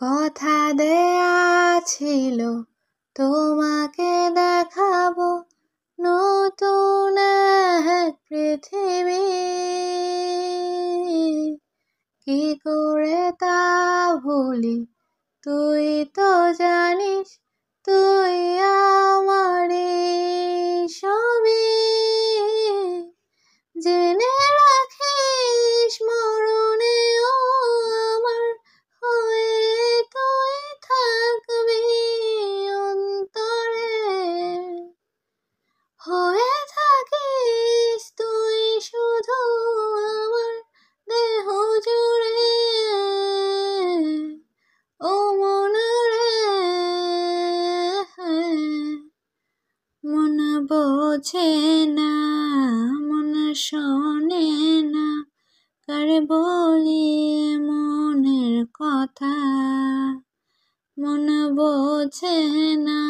কথা দেয়া ছিল তোমাকে দেখাবো নতুন এক পৃথিবী, কি করে তা ভুলি তুই তো জানিস, তুই আমারই সবই। জেনে রাখিস মরণেও আমার হয়ে তুই থাকবি অন্তরে, হয়ে থাকিস তুই শুধু আমার দেহ জুড়ে। ও মন রে, মন বোঝে না, মন শোনে না, কার বলি মনের কথা। মন বোঝে না,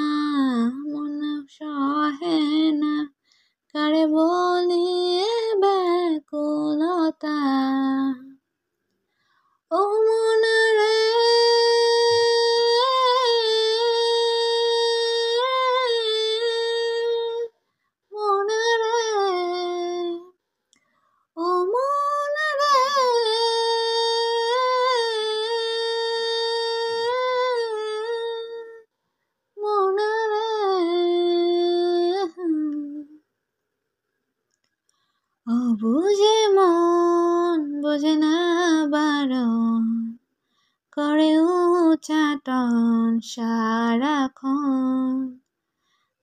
মন সহে না, কার বলি ব্যাকুলতা। ও মন রে, মন রে, ও মন রে, মন রে। অবুঝে মন বোঝে না বারণ, করে উচ্চাটন সারাক্ষণ।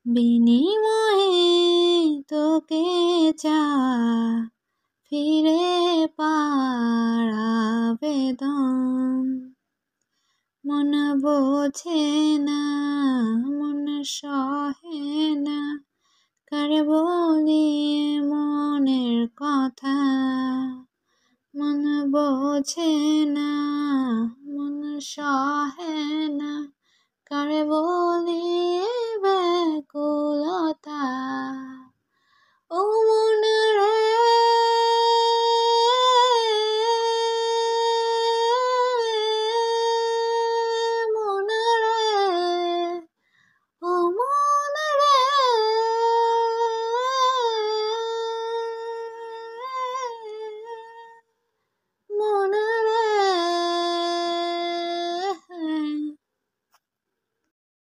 বিনিময়ে তোকে চাওয়া ফিরে পাওয়ার আবেদন। মন বোঝে না, মন সহে না, কার বলি মনের কথা। মন বোঝে না, মন সহে না, কার বলি ব্যাকুলতা।